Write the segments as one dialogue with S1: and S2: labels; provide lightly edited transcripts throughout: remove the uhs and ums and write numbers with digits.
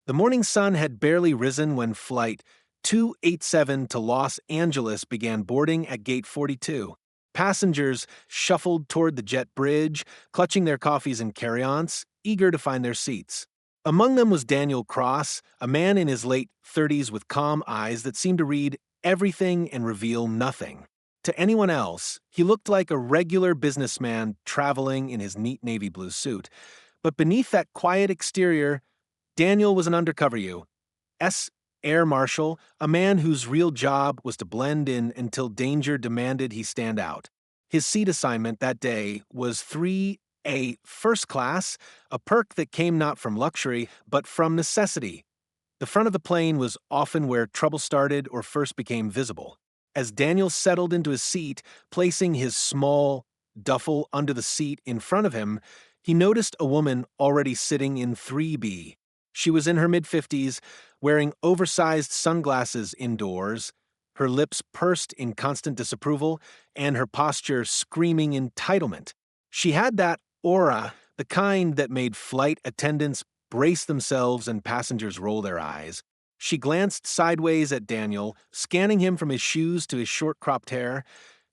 S1: The morning sun had barely risen when Flight 287 to Los Angeles began boarding at Gate 42. Passengers shuffled toward the jet bridge, clutching their coffees and carry-ons, eager to find their seats. Among them was Daniel Cross, a man in his late 30s with calm eyes that seemed to read everything and reveal nothing. To anyone else, he looked like a regular businessman traveling in his neat navy blue suit. But beneath that quiet exterior, Daniel was an undercover U.S. Air Marshal, a man whose real job was to blend in until danger demanded he stand out. His seat assignment that day was 3A first class, a perk that came not from luxury, but from necessity. The front of the plane was often where trouble started or first became visible. As Daniel settled into his seat, placing his small duffel under the seat in front of him, he noticed a woman already sitting in 3B. She was in her mid-50s, wearing oversized sunglasses indoors, her lips pursed in constant disapproval, and her posture screaming entitlement. She had that aura, the kind that made flight attendants brace themselves and passengers roll their eyes. She glanced sideways at Daniel, scanning him from his shoes to his short-cropped hair,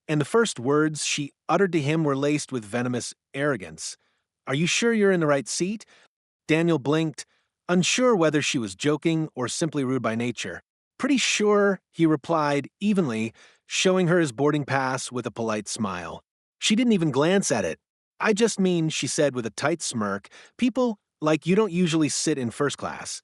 S1: and the first words she uttered to him were laced with venomous arrogance. "Are you sure you're in the right seat?" Daniel blinked, unsure whether she was joking or simply rude by nature. "Pretty sure," he replied evenly, showing her his boarding pass with a polite smile. She didn't even glance at it. "I just mean," she said with a tight smirk, "people like you don't usually sit in first class."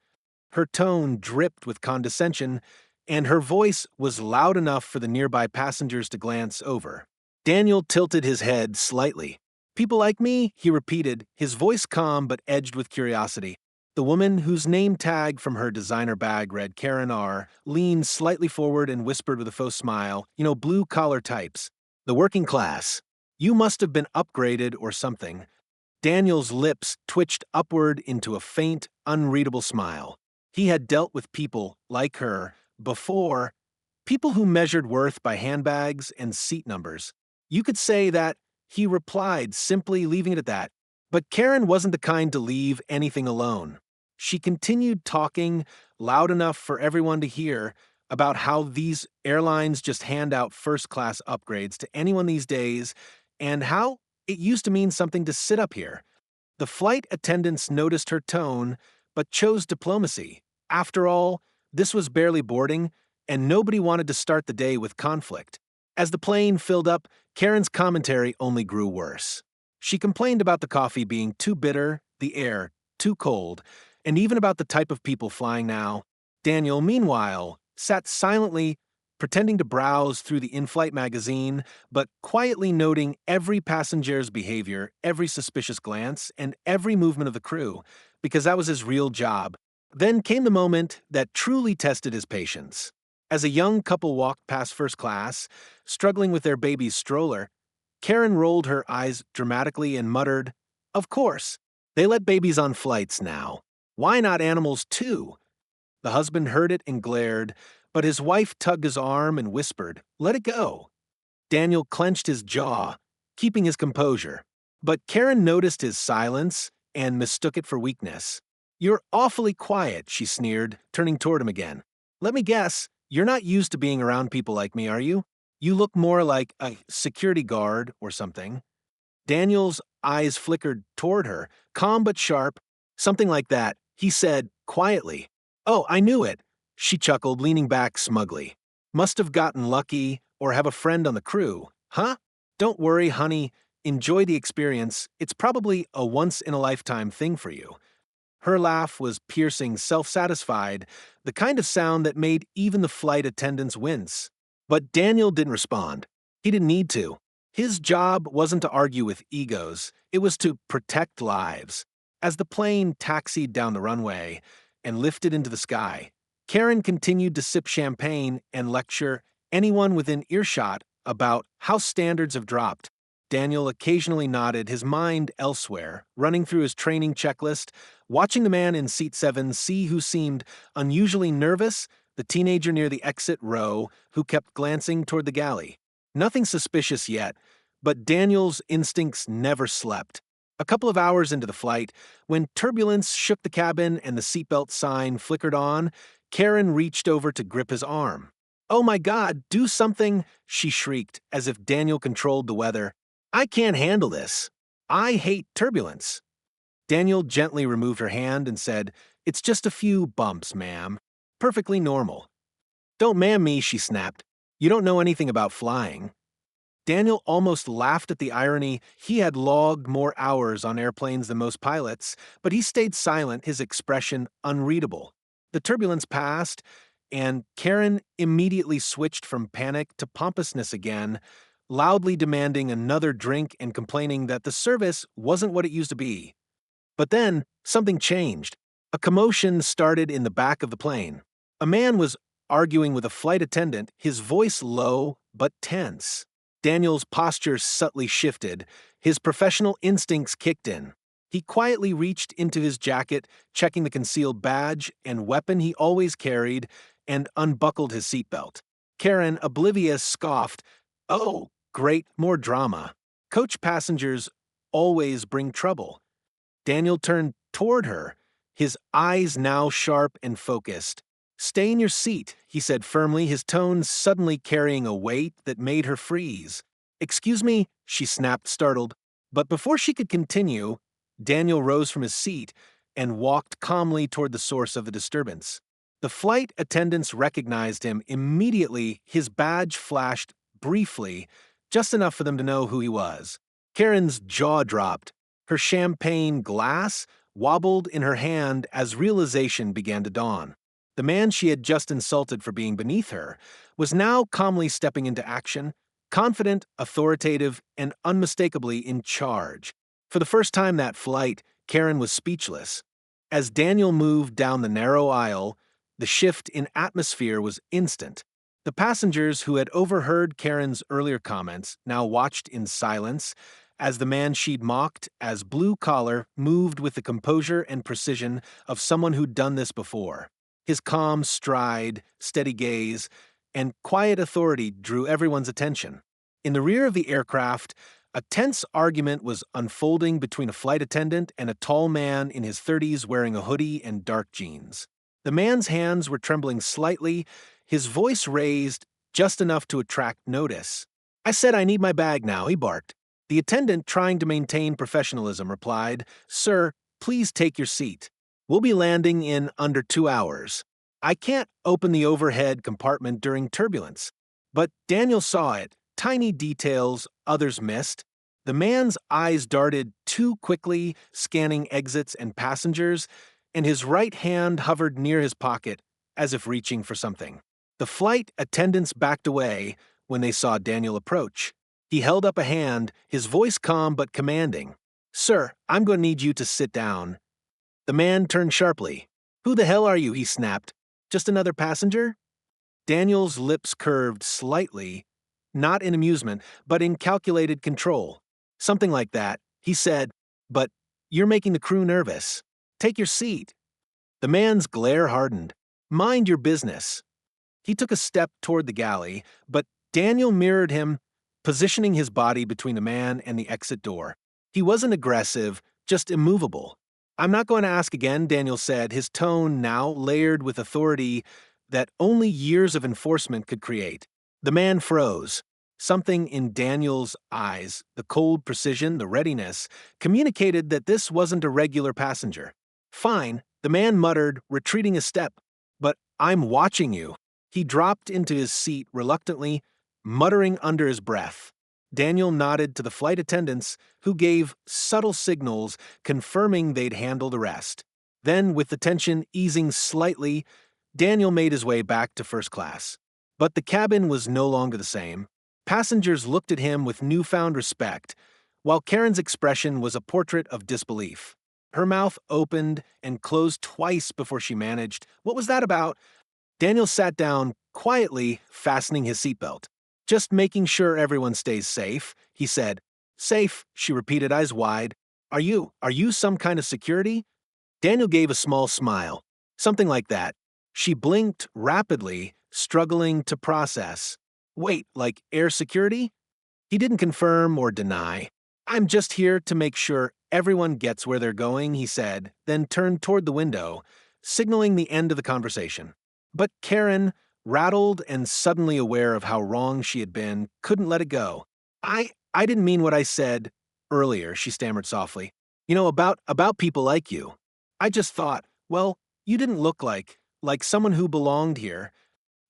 S1: Her tone dripped with condescension, and her voice was loud enough for the nearby passengers to glance over. Daniel tilted his head slightly. "People like me?" he repeated, his voice calm but edged with curiosity. The woman, whose name tag from her designer bag read Karen R., leaned slightly forward and whispered with a faux smile, "Blue-collar types. The working class. You must have been upgraded or something." Daniel's lips twitched upward into a faint, unreadable smile. He had dealt with people like her before, people who measured worth by handbags and seat numbers. "You could say that," he replied, simply leaving it at that. But Karen wasn't the kind to leave anything alone. She continued talking, loud enough for everyone to hear, about how these airlines just hand out first-class upgrades to anyone these days, and how it used to mean something to sit up here. The flight attendants noticed her tone, but chose diplomacy. After all, this was barely boarding, and nobody wanted to start the day with conflict. As the plane filled up, Karen's commentary only grew worse. She complained about the coffee being too bitter, the air too cold, and even about the type of people flying now. Daniel, meanwhile, sat silently, pretending to browse through the in-flight magazine, but quietly noting every passenger's behavior, every suspicious glance, and every movement of the crew, because that was his real job. Then came the moment that truly tested his patience. As a young couple walked past first class, struggling with their baby's stroller, Karen rolled her eyes dramatically and muttered, "Of course, they let babies on flights now. Why not animals too?" The husband heard it and glared, but his wife tugged his arm and whispered, "Let it go." Daniel clenched his jaw, keeping his composure. But Karen noticed his silence and mistook it for weakness. "You're awfully quiet," she sneered, turning toward him again. "Let me guess, you're not used to being around people like me, are you? You look more like a security guard or something." Daniel's eyes flickered toward her, calm but sharp. "Something like that," he said quietly. "Oh, I knew it," she chuckled, leaning back smugly. "Must have gotten lucky or have a friend on the crew, huh? Don't worry, honey. Enjoy the experience. It's probably a once-in-a-lifetime thing for you." Her laugh was piercing, self-satisfied, the kind of sound that made even the flight attendants wince. But Daniel didn't respond. He didn't need to. His job wasn't to argue with egos, it was to protect lives. As the plane taxied down the runway and lifted into the sky, Karen continued to sip champagne and lecture anyone within earshot about how standards have dropped. Daniel occasionally nodded, his mind elsewhere, running through his training checklist, watching the man in seat 7C who seemed unusually nervous, the teenager near the exit row who kept glancing toward the galley. Nothing suspicious yet, but Daniel's instincts never slept. A couple of hours into the flight, when turbulence shook the cabin and the seatbelt sign flickered on, Karen reached over to grip his arm. "Oh my God, do something!" she shrieked, as if Daniel controlled the weather. "I can't handle this. I hate turbulence." Daniel gently removed her hand and said, "It's just a few bumps, ma'am. Perfectly normal." "Don't ma'am me," she snapped. "You don't know anything about flying." Daniel almost laughed at the irony. He had logged more hours on airplanes than most pilots, but he stayed silent, his expression unreadable. The turbulence passed, and Karen immediately switched from panic to pompousness again, loudly demanding another drink and complaining that the service wasn't what it used to be. But then, something changed. A commotion started in the back of the plane. A man was arguing with a flight attendant, his voice low but tense. Daniel's posture subtly shifted. His professional instincts kicked in. He quietly reached into his jacket, checking the concealed badge and weapon he always carried, and unbuckled his seatbelt. Karen, oblivious, scoffed, "Oh, great, more drama. Coach passengers always bring trouble." Daniel turned toward her, his eyes now sharp and focused. "Stay in your seat," he said firmly, his tone suddenly carrying a weight that made her freeze. "Excuse me," she snapped, startled. But before she could continue, Daniel rose from his seat and walked calmly toward the source of the disturbance. The flight attendants recognized him immediately. His badge flashed briefly, just enough for them to know who he was. Karen's jaw dropped. Her champagne glass wobbled in her hand as realization began to dawn. The man she had just insulted for being beneath her was now calmly stepping into action, confident, authoritative, and unmistakably in charge. For the first time that flight, Karen was speechless. As Daniel moved down the narrow aisle, the shift in atmosphere was instant. The passengers who had overheard Karen's earlier comments now watched in silence as the man she'd mocked as blue collar moved with the composure and precision of someone who'd done this before. His calm stride, steady gaze, and quiet authority drew everyone's attention. In the rear of the aircraft, a tense argument was unfolding between a flight attendant and a tall man in his 30s wearing a hoodie and dark jeans. The man's hands were trembling slightly, his voice raised just enough to attract notice. "I said I need my bag now," he barked. The attendant, trying to maintain professionalism, replied, "Sir, please take your seat. We'll be landing in under 2 hours. I can't open the overhead compartment during turbulence." But Daniel saw it, tiny details others missed. The man's eyes darted too quickly, scanning exits and passengers, and his right hand hovered near his pocket, as if reaching for something. The flight attendants backed away when they saw Daniel approach. He held up a hand, his voice calm but commanding. "Sir, I'm going to need you to sit down." The man turned sharply. "Who the hell are you?" he snapped. "Just another passenger?" Daniel's lips curved slightly, not in amusement, but in calculated control. "Something like that," he said, "but you're making the crew nervous. Take your seat." The man's glare hardened. "Mind your business." He took a step toward the galley, but Daniel mirrored him, positioning his body between the man and the exit door. He wasn't aggressive, just immovable. "I'm not going to ask again," Daniel said, his tone now layered with authority that only years of enforcement could create. The man froze. Something in Daniel's eyes, the cold precision, the readiness, communicated that this wasn't a regular passenger. "Fine," the man muttered, retreating a step. "But I'm watching you." He dropped into his seat reluctantly, muttering under his breath. Daniel nodded to the flight attendants, who gave subtle signals confirming they'd handle the rest. Then, with the tension easing slightly, Daniel made his way back to first class. But the cabin was no longer the same. Passengers looked at him with newfound respect, while Karen's expression was a portrait of disbelief. Her mouth opened and closed twice before she managed, "What was that about?" Daniel sat down quietly, fastening his seatbelt. "Just making sure everyone stays safe," he said. "Safe," she repeated, eyes wide. Are you some kind of security?" Daniel gave a small smile. "Something like that." She blinked rapidly, struggling to process. "Wait, like air security?" He didn't confirm or deny. I'm just here to make sure everyone gets where they're going, he said, then turned toward the window, signaling the end of the conversation. But Karen, rattled and suddenly aware of how wrong she had been, couldn't let it go. I didn't mean what I said earlier, she stammered softly. About people like you. I just thought, well, you didn't look like someone who belonged here.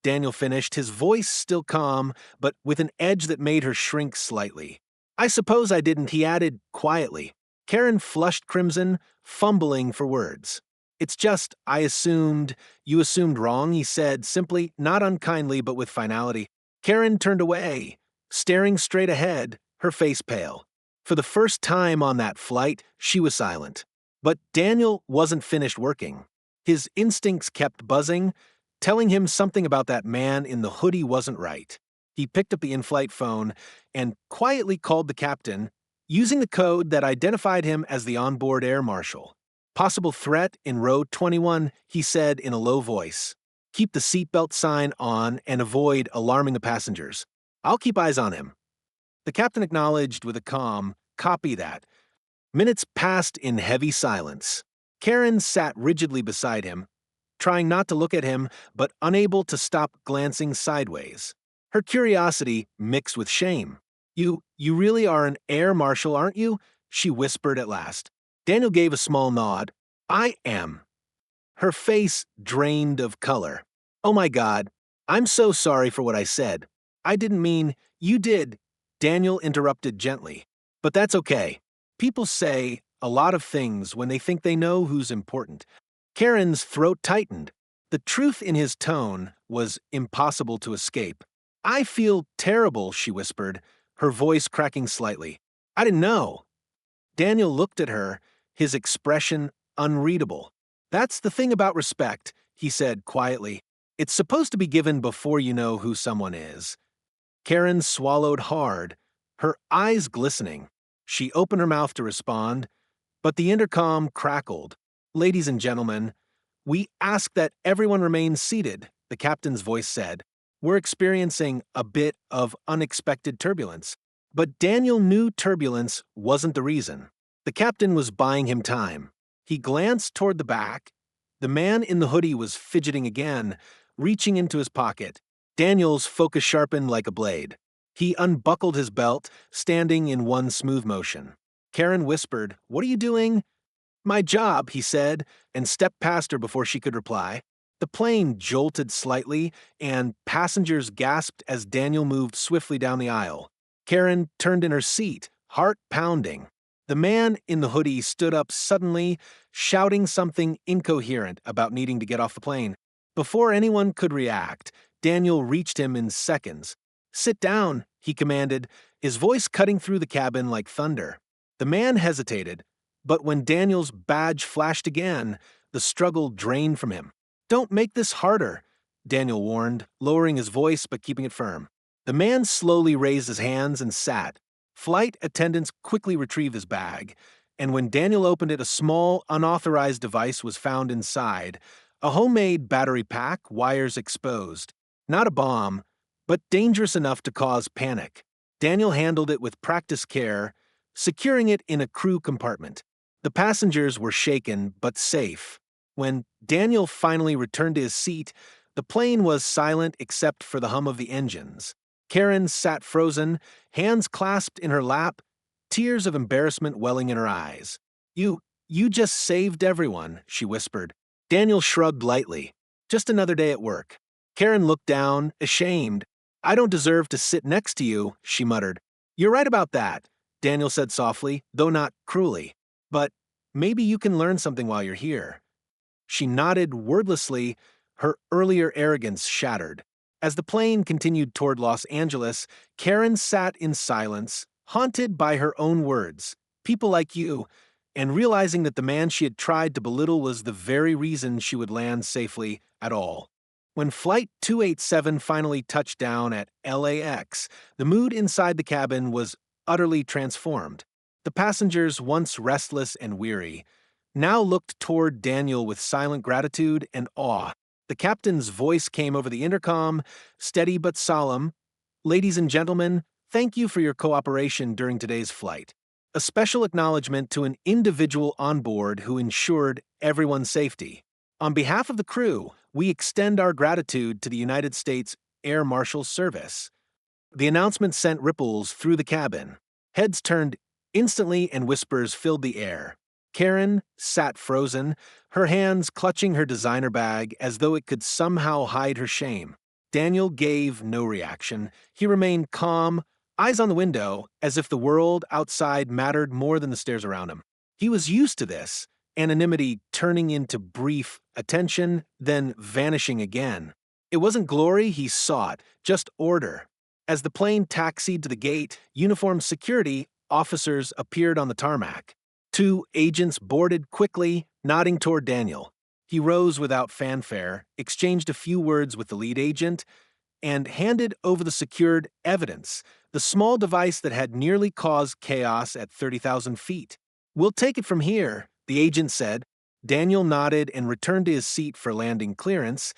S1: Daniel finished, his voice still calm, but with an edge that made her shrink slightly. I suppose I didn't, he added quietly. Karen flushed crimson, fumbling for words. It's just, you assumed wrong, he said, simply, not unkindly, but with finality. Karen turned away, staring straight ahead, her face pale. For the first time on that flight, she was silent. But Daniel wasn't finished working. His instincts kept buzzing, telling him something about that man in the hoodie wasn't right. He picked up the in-flight phone and quietly called the captain, using the code that identified him as the onboard Air Marshal. Possible threat in row 21, he said in a low voice. Keep the seatbelt sign on and avoid alarming the passengers. I'll keep eyes on him. The captain acknowledged with a calm, copy that. Minutes passed in heavy silence. Karen sat rigidly beside him, trying not to look at him, but unable to stop glancing sideways. Her curiosity mixed with shame. You really are an Air Marshal, aren't you? She whispered at last. Daniel gave a small nod. I am. Her face drained of color. Oh my God, I'm so sorry for what I said. I didn't mean, you did, Daniel interrupted gently. But that's okay. People say a lot of things when they think they know who's important. Karen's throat tightened. The truth in his tone was impossible to escape. I feel terrible, she whispered, her voice cracking slightly. I didn't know. Daniel looked at her, his expression unreadable. That's the thing about respect, he said quietly. It's supposed to be given before you know who someone is. Karen swallowed hard, her eyes glistening. She opened her mouth to respond, but the intercom crackled. Ladies and gentlemen, we ask that everyone remain seated, the captain's voice said. We're experiencing a bit of unexpected turbulence. But Daniel knew turbulence wasn't the reason. The captain was buying him time. He glanced toward the back. The man in the hoodie was fidgeting again, reaching into his pocket. Daniel's focus sharpened like a blade. He unbuckled his belt, standing in one smooth motion. Karen whispered, "What are you doing?" "My job," he said, and stepped past her before she could reply. The plane jolted slightly, and passengers gasped as Daniel moved swiftly down the aisle. Karen turned in her seat, heart pounding. The man in the hoodie stood up suddenly, shouting something incoherent about needing to get off the plane. Before anyone could react, Daniel reached him in seconds. "Sit down," he commanded, his voice cutting through the cabin like thunder. The man hesitated, but when Daniel's badge flashed again, the struggle drained from him. "Don't make this harder," Daniel warned, lowering his voice but keeping it firm. The man slowly raised his hands and sat. Flight attendants quickly retrieved his bag, and when Daniel opened it, a small, unauthorized device was found inside, a homemade battery pack, wires exposed. Not a bomb, but dangerous enough to cause panic. Daniel handled it with practiced care, securing it in a crew compartment. The passengers were shaken, but safe. When Daniel finally returned to his seat, the plane was silent except for the hum of the engines. Karen sat frozen, hands clasped in her lap, tears of embarrassment welling in her eyes. You just saved everyone," she whispered. Daniel shrugged lightly. "Just another day at work." Karen looked down, ashamed. "I don't deserve to sit next to you," she muttered. "You're right about that," Daniel said softly, though not cruelly. "But maybe you can learn something while you're here." She nodded wordlessly, her earlier arrogance shattered. As the plane continued toward Los Angeles, Karen sat in silence, haunted by her own words, "people like you," and realizing that the man she had tried to belittle was the very reason she would land safely at all. When Flight 287 finally touched down at LAX, the mood inside the cabin was utterly transformed. The passengers, once restless and weary, now looked toward Daniel with silent gratitude and awe. The captain's voice came over the intercom, steady but solemn. "Ladies and gentlemen, thank you for your cooperation during today's flight. a special acknowledgement to an individual on board who ensured everyone's safety. On behalf of the crew, we extend our gratitude to the United States Air Marshal Service. The announcement sent ripples through the cabin. Heads turned instantly and whispers filled the air. Karen sat frozen, her hands clutching her designer bag as though it could somehow hide her shame. Daniel gave no reaction. He remained calm, eyes on the window, as if the world outside mattered more than the stairs around him. He was used to this, anonymity turning into brief attention, then vanishing again. It wasn't glory he sought, just order. As the plane taxied to the gate, uniformed security officers appeared on the tarmac. Two agents boarded quickly, nodding toward Daniel. He rose without fanfare, exchanged a few words with the lead agent, and handed over the secured evidence, the small device that had nearly caused chaos at 30,000 feet. "We'll take it from here," the agent said. Daniel nodded and returned to his seat for landing clearance,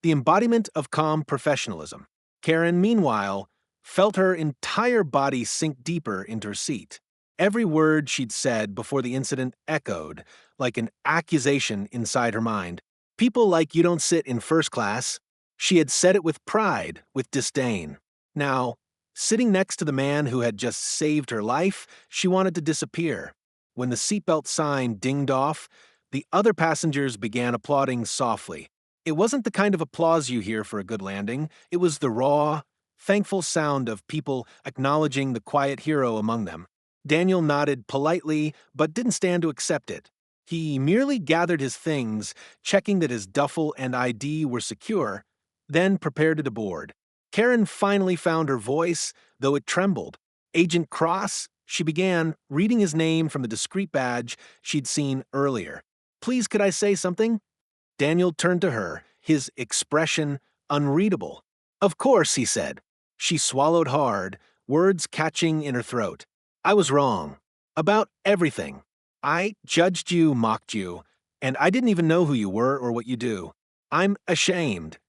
S1: the embodiment of calm professionalism. Karen, meanwhile, felt her entire body sink deeper into her seat. Every word she'd said before the incident echoed, like an accusation inside her mind. "People like you don't sit in first class." She had said it with pride, with disdain. Now, sitting next to the man who had just saved her life, she wanted to disappear. When the seatbelt sign dinged off, the other passengers began applauding softly. It wasn't the kind of applause you hear for a good landing. It was the raw, thankful sound of people acknowledging the quiet hero among them. Daniel nodded politely, but didn't stand to accept it. He merely gathered his things, checking that his duffel and ID were secure, then prepared to board. Karen finally found her voice, though it trembled. "Agent Cross," she began, reading his name from the discreet badge she'd seen earlier. "Please, could I say something?" Daniel turned to her, his expression unreadable. "Of course," he said. She swallowed hard, words catching in her throat. "I was wrong. About everything. I judged you, mocked you, and I didn't even know who you were or what you do. I'm ashamed."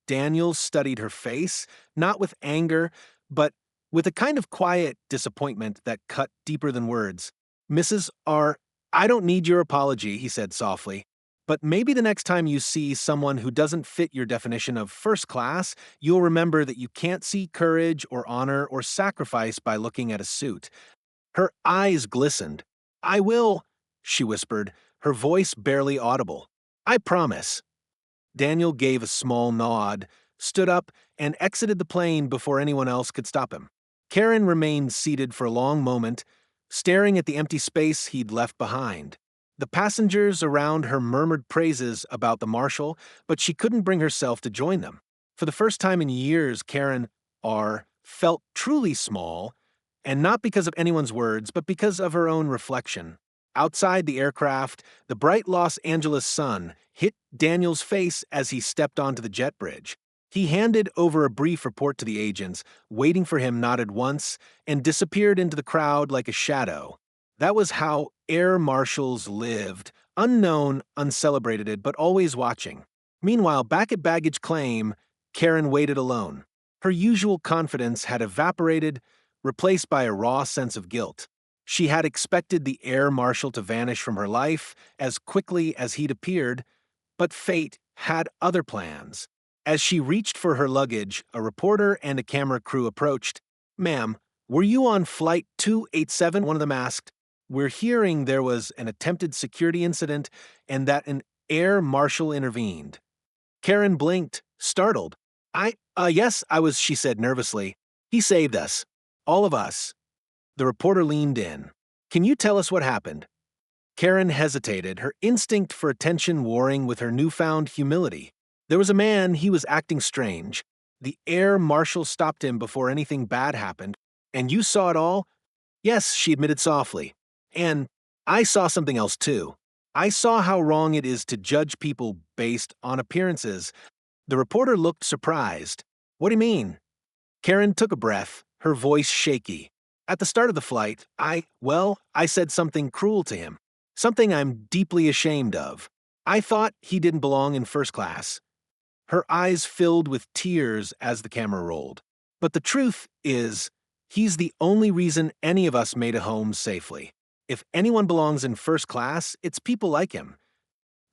S1: Daniel studied her face, not with anger, but with a kind of quiet disappointment that cut deeper than words. "Mrs. R., I don't need your apology," he said softly. "But maybe the next time you see someone who doesn't fit your definition of first class, you'll remember that you can't see courage or honor or sacrifice by looking at a suit." Her eyes glistened. "I will," she whispered, her voice barely audible. "I promise." Daniel gave a small nod, stood up, and exited the plane before anyone else could stop him. Karen remained seated for a long moment, staring at the empty space he'd left behind. The passengers around her murmured praises about the Marshal, but she couldn't bring herself to join them. For the first time in years, Karen R. felt truly small, and not because of anyone's words, but because of her own reflection. Outside the aircraft, the bright Los Angeles sun hit Daniel's face as he stepped onto the jet bridge. He handed over a brief report to the agents, waiting for him nodded once, and disappeared into the crowd like a shadow. That was how air marshals lived, unknown, uncelebrated, but always watching. Meanwhile, back at baggage claim, Karen waited alone. Her usual confidence had evaporated, replaced by a raw sense of guilt. She had expected the air marshal to vanish from her life as quickly as he'd appeared, but fate had other plans. As she reached for her luggage, a reporter and a camera crew approached. "Ma'am, were you on flight 287?" one of them asked. "We're hearing there was an attempted security incident and that an air marshal intervened." Karen blinked, startled. Yes, I was," she said nervously. "He saved us. All of us." The reporter leaned in. "Can you tell us what happened?" Karen hesitated, her instinct for attention warring with her newfound humility. "There was a man, he was acting strange. The air marshal stopped him before anything bad happened. And you saw it all?" "Yes," she admitted softly. "And I saw something else too. I saw how wrong it is to judge people based on appearances." The reporter looked surprised. "What do you mean?" Karen took a breath, her voice shaky. "At the start of the flight, I said something cruel to him. Something I'm deeply ashamed of. I thought he didn't belong in first class." Her eyes filled with tears as the camera rolled. "But the truth is, He's the only reason any of us made it home safely. If anyone belongs in first class, it's people like him.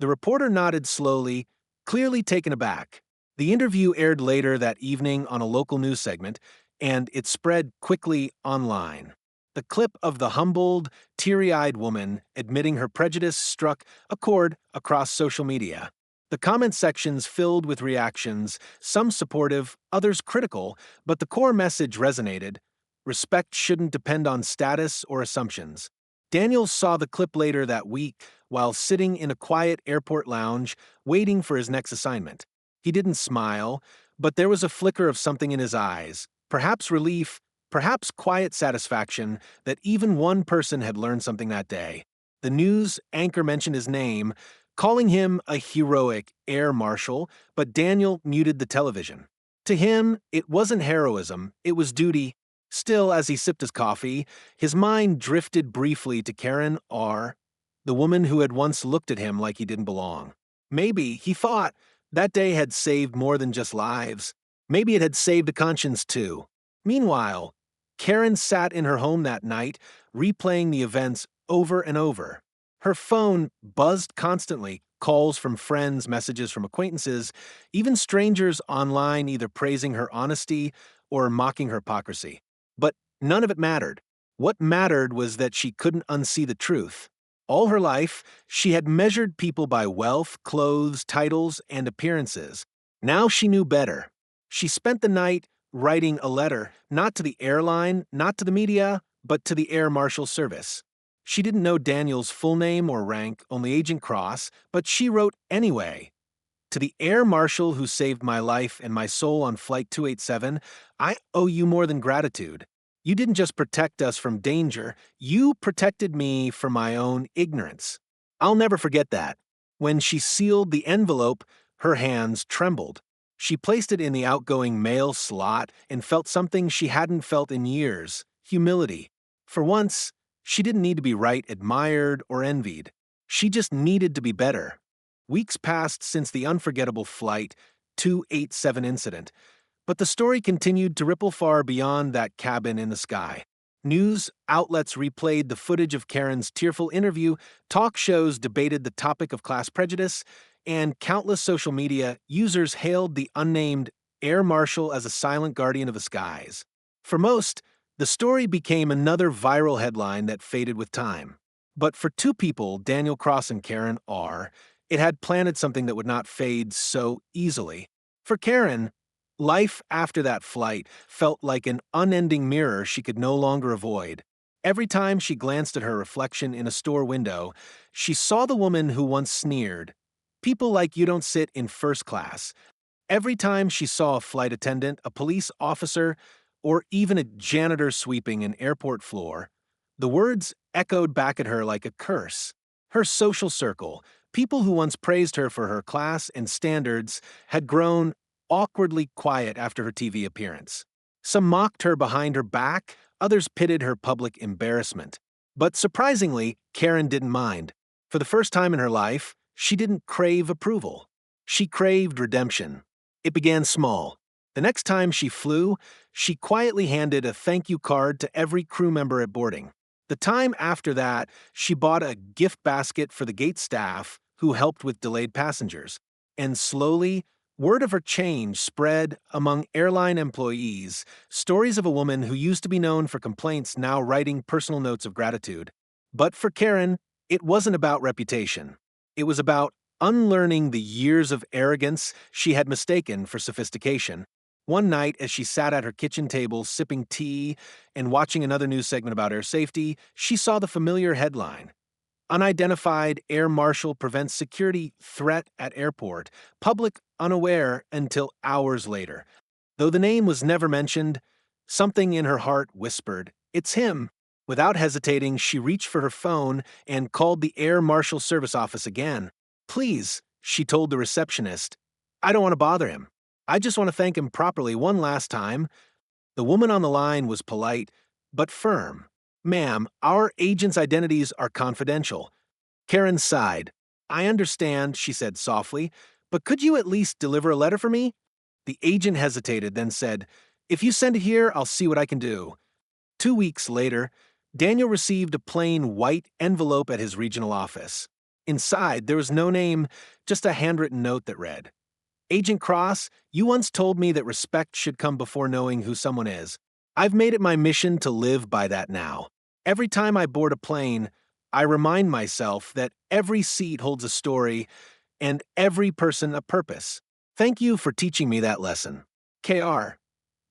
S1: The reporter nodded slowly, clearly taken aback. The interview aired later that evening on a local news segment, and it spread quickly online. The clip of the humbled, teary-eyed woman admitting her prejudice struck a chord across social media. The comment sections filled with reactions, some supportive, others critical, but the core message resonated. Respect shouldn't depend on status or assumptions. Daniel saw the clip later that week while sitting in a quiet airport lounge waiting for his next assignment. He didn't smile, but there was a flicker of something in his eyes, perhaps relief, perhaps quiet satisfaction that even one person had learned something that day. The news anchor mentioned his name, calling him a heroic Air Marshal, but Daniel muted the television. To him, it wasn't heroism, it was duty. Still, as he sipped his coffee, his mind drifted briefly to Karen R., the woman who had once looked at him like he didn't belong. Maybe, he thought, that day had saved more than just lives. Maybe it had saved a conscience too. Meanwhile, Karen sat in her home that night, replaying the events over and over. Her phone buzzed constantly, calls from friends, messages from acquaintances, even strangers online either praising her honesty or mocking her hypocrisy. But none of it mattered. What mattered was that she couldn't unsee the truth. All her life, she had measured people by wealth, clothes, titles, and appearances. Now she knew better. She spent the night writing a letter, not to the airline, not to the media, but to the Air Marshal service. She didn't know Daniel's full name or rank, only Agent Cross, but she wrote anyway. To the Air Marshal who saved my life and my soul on Flight 287, I owe you more than gratitude. You didn't just protect us from danger, you protected me from my own ignorance. I'll never forget that. When she sealed the envelope, her hands trembled. She placed it in the outgoing mail slot and felt something she hadn't felt in years: humility. For once, she didn't need to be right, admired, or envied. She just needed to be better. Weeks passed since the unforgettable Flight 287 incident, but the story continued to ripple far beyond that cabin in the sky. News outlets replayed the footage of Karen's tearful interview, talk shows debated the topic of class prejudice, and countless social media users hailed the unnamed Air Marshal as a silent guardian of the skies. For most, the story became another viral headline that faded with time. But for two people, Daniel Cross and Karen R., it had planted something that would not fade so easily. For Karen, life after that flight felt like an unending mirror she could no longer avoid. Every time she glanced at her reflection in a store window, she saw the woman who once sneered, "People like you don't sit in first class." Every time she saw a flight attendant, a police officer, or even a janitor sweeping an airport floor, the words echoed back at her like a curse. Her social circle, people who once praised her for her class and standards, had grown awkwardly quiet after her TV appearance. Some mocked her behind her back, others pitted her public embarrassment. But surprisingly, Karen didn't mind. For the first time in her life, she didn't crave approval. She craved redemption. It began small. The next time she flew, she quietly handed a thank you card to every crew member at boarding. The time after that, she bought a gift basket for the gate staff who helped with delayed passengers. And slowly, word of her change spread among airline employees, stories of a woman who used to be known for complaints now writing personal notes of gratitude. But for Karen, it wasn't about reputation. It was about unlearning the years of arrogance she had mistaken for sophistication. One night, as she sat at her kitchen table sipping tea and watching another news segment about air safety, she saw the familiar headline: "Unidentified Air Marshal prevents security threat at airport. Public unaware until hours later." Though the name was never mentioned, something in her heart whispered, "It's him." Without hesitating, she reached for her phone and called the Air Marshal service office again. "Please," she told the receptionist, "I don't want to bother him. I just want to thank him properly one last time." The woman on the line was polite, but firm. "Ma'am, our agents' identities are confidential." Karen sighed. "I understand," she said softly, "but could you at least deliver a letter for me?" The agent hesitated, then said, "If you send it here, I'll see what I can do." 2 weeks later, Daniel received a plain white envelope at his regional office. Inside, there was no name, just a handwritten note that read, Agent Cross, you once told me that respect should come before knowing who someone is. I've made it my mission to live by that now. Every time I board a plane, I remind myself that every seat holds a story and every person a purpose. Thank you for teaching me that lesson. KR.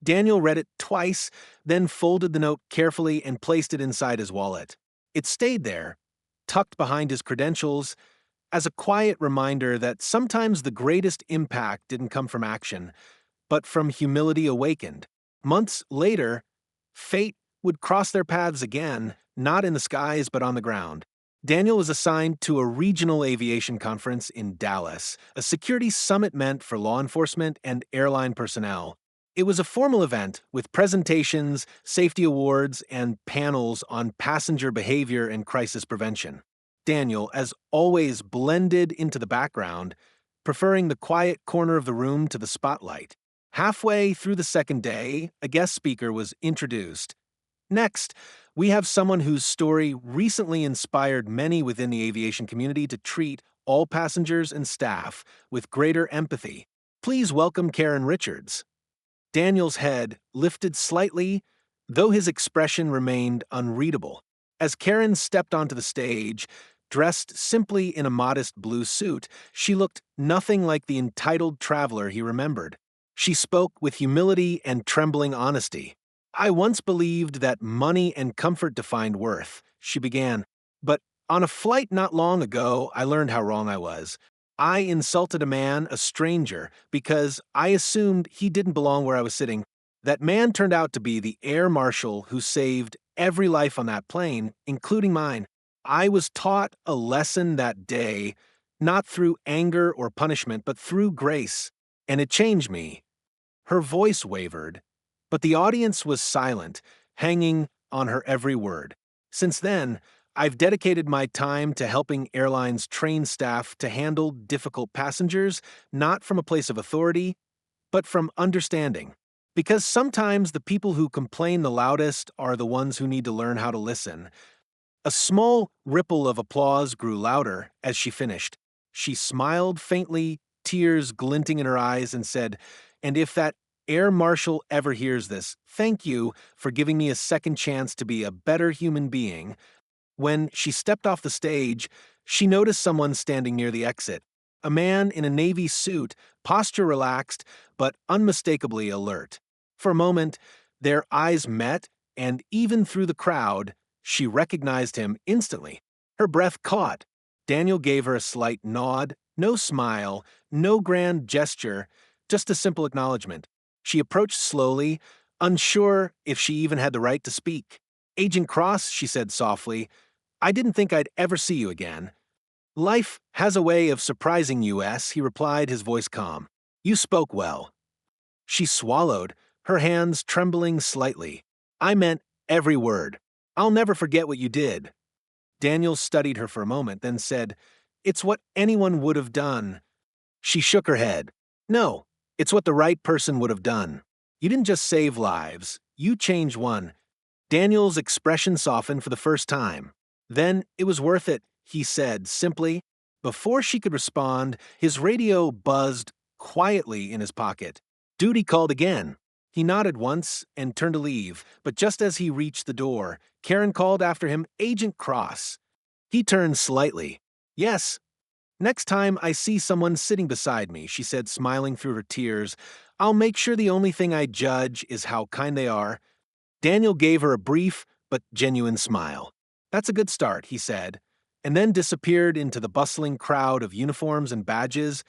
S1: Daniel read it twice, then folded the note carefully and placed it inside his wallet. It stayed there, tucked behind his credentials, as a quiet reminder that sometimes the greatest impact didn't come from action, but from humility awakened. Months later, fate would cross their paths again, not in the skies but on the ground. Daniel was assigned to a regional aviation conference in Dallas, a security summit meant for law enforcement and airline personnel. It was a formal event with presentations, safety awards, and panels on passenger behavior and crisis prevention. Daniel, as always, blended into the background, preferring the quiet corner of the room to the spotlight. Halfway through the second day, a guest speaker was introduced. Next, we have someone whose story recently inspired many within the aviation community to treat all passengers and staff with greater empathy. Please welcome Karen Richards. Daniel's head lifted slightly, though his expression remained unreadable. As Karen stepped onto the stage, dressed simply in a modest blue suit, she looked nothing like the entitled traveler he remembered. She spoke with humility and trembling honesty. I once believed that money and comfort defined worth, she began, but on a flight not long ago, I learned how wrong I was. I insulted a man, a stranger, because I assumed he didn't belong where I was sitting. That man turned out to be the Air Marshal who saved every life on that plane, including mine. I was taught a lesson that day, not through anger or punishment, but through grace, and it changed me. Her voice wavered, but the audience was silent, hanging on her every word. Since then, I've dedicated my time to helping airlines train staff to handle difficult passengers, not from a place of authority, but from understanding. Because sometimes the people who complain the loudest are the ones who need to learn how to listen. A small ripple of applause grew louder as she finished. She smiled faintly, tears glinting in her eyes, and said, "And if that Air Marshal ever hears this, thank you for giving me a second chance to be a better human being." When she stepped off the stage, she noticed someone standing near the exit. A man in a navy suit, posture relaxed, but unmistakably alert. For a moment, their eyes met, and even through the crowd, she recognized him instantly. Her breath caught. Daniel gave her a slight nod, no smile, no grand gesture, just a simple acknowledgement. She approached slowly, unsure if she even had the right to speak. "Agent Cross," she said softly, "I didn't think I'd ever see you again." "Life has a way of surprising you, S," he replied, his voice calm. "You spoke well." She swallowed, her hands trembling slightly. "I meant every word. I'll never forget what you did." Daniel studied her for a moment, then said, "It's what anyone would have done." She shook her head. "No, it's what the right person would have done. You didn't just save lives, you changed one." Daniel's expression softened for the first time. "Then it was worth it," he said simply. Before she could respond, his radio buzzed quietly in his pocket. Duty called again. He nodded once and turned to leave, but just as he reached the door, Karen called after him, "Agent Cross." He turned slightly. "Yes. Next time I see someone sitting beside me," she said, smiling through her tears, "I'll make sure the only thing I judge is how kind they are." Daniel gave her a brief but genuine smile. "That's a good start," he said, and then disappeared into the bustling crowd of uniforms and badges,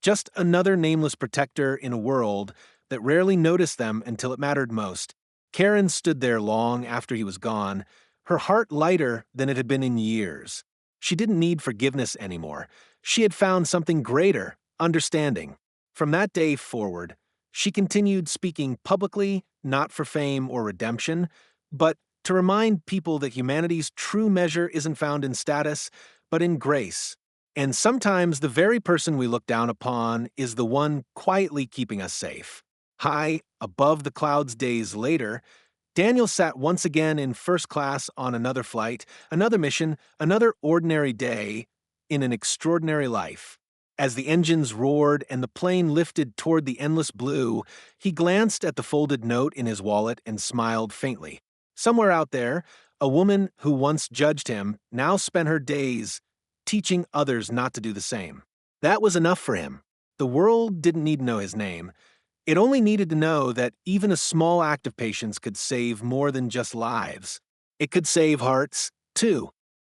S1: just another nameless protector in a world that rarely noticed them until it mattered most. Karen stood there long after he was gone, her heart lighter than it had been in years. She didn't need forgiveness anymore. She had found something greater, understanding. From that day forward, she continued speaking publicly, not for fame or redemption, but to remind people that humanity's true measure isn't found in status, but in grace. And sometimes the very person we look down upon is the one quietly keeping us safe. High above the clouds days later, Daniel sat once again in first class on another flight, another mission, another ordinary day in an extraordinary life. As the engines roared and the plane lifted toward the endless blue, he glanced at the folded note in his wallet and smiled faintly. Somewhere out there, a woman who once judged him now spent her days teaching others not to do the same. That was enough for him. The world didn't need to know his name. It only needed to know that even a small act of patience could save more than just lives. It could save hearts, too.